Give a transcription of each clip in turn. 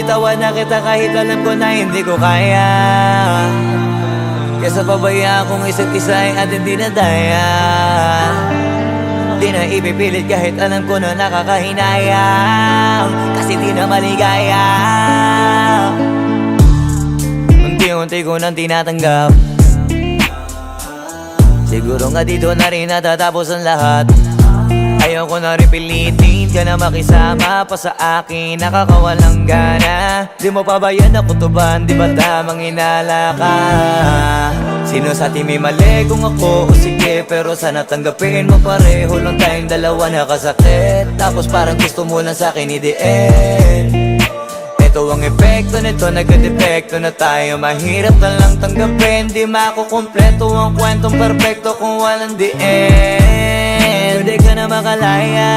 Bibitawan na kita kahit alam ko na hindi ko kaya. Kesa pabayaan kung isa't isa ay ating dinadaya. Di na ipipilit kahit alam ko na nakakahinayang, kasi di na maligaya. Unti-unti ko nang tinatanggap. Siguro nga dito na rin natatapos ang lahat. Ayaw ko na rin pilitin ka na makisama pa sa akin, nakakawalang gana. Di mo pa ba yan nakutuban, di ba tamang inala ka? Sino sa atin may mali kung ako o sige, pero sana tanggapin mo pareho lang tayong dalawa nakasakit. Tapos parang gusto mo lang sa akin i-end. Ito ang epekto nito, nagka-depekto na tayo. Mahirap na lang tanggapin, di makukumpleto ang kwentong perfecto kung walang the end. Pwede ka na makalaya,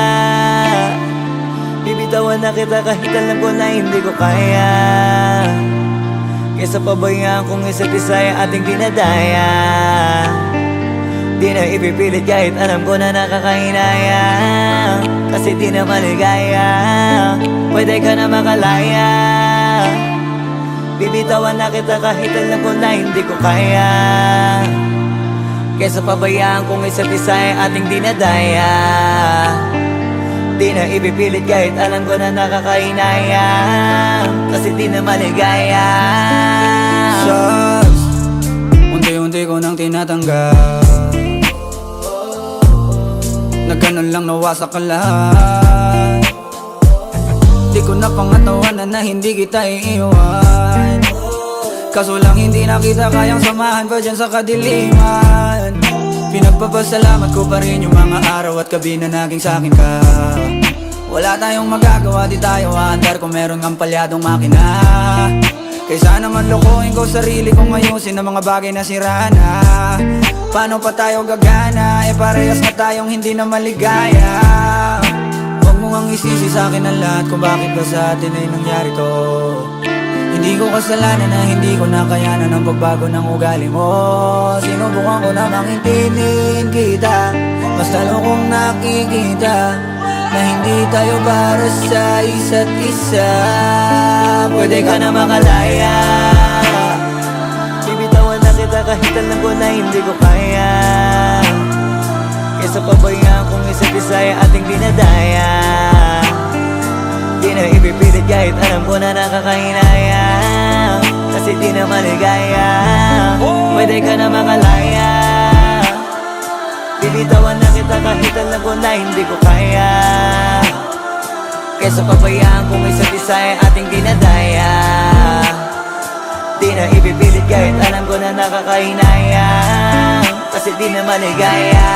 bibitawan na kita kahit alam ko na hindi ko kaya. Kesa pabayaan kung isa't isa ay ating dinadaya. Di na ipipilit kahit alam ko na nakakahinaya, kasi di na maligaya. Pwede ka na makalaya, bibitawan na kita kahit alam ko na hindi ko kaya. Kesa pabayaan kung isa't isa ay ating dinadaya. Di na ipipilit kahit alam ko na nakakahinaya, kasi di na maligaya. Shots, unti-unti ko nang tinatanggap. Na ganun lang nawasak ka lahat. Di ko na pangatawanan na hindi kita iiwan. Kaso lang hindi na kita kayang samahan pa dyan sa kadiliman. Pinagpapasalamat ko pa rin yung mga araw at gabi na naging sa'kin ka. Wala tayong magagawa, di tayo aandar kung meron kang palyadong makina. Kaysa naman lokohin ko sarili kong ayusin ang mga bagay na sira na. Paano pa tayo gagana, parehas na tayong hindi na maligaya. Huwag mo ngang isisi sa'kin ang lahat kung bakit ba sa atin ay nangyari to. Hindi ko kasalanan na hindi ko nakayanan ang pagbago ng ugali mo. Sinubukan ko namang intindihin kita, basta kung nakikita na hindi tayo para sa isa't isa. Pwede ka na makalaya, bibitawan na kita kahit alam ko na hindi ko kaya. Kesa pabayaan kung isa't isa ay ating dinadaya. Di na ipipilit kahit alam ko na nakakahinaya, kasi di na maligaya. Pwede ka na makalaya, bibitawan na kita kahit alam ko na hindi ko kaya. Kesa pabayaan kung isa't isa ay ating dinadaya. Di na ipipilit kahit alam ko na nakakahinaya, kasi di na maligaya.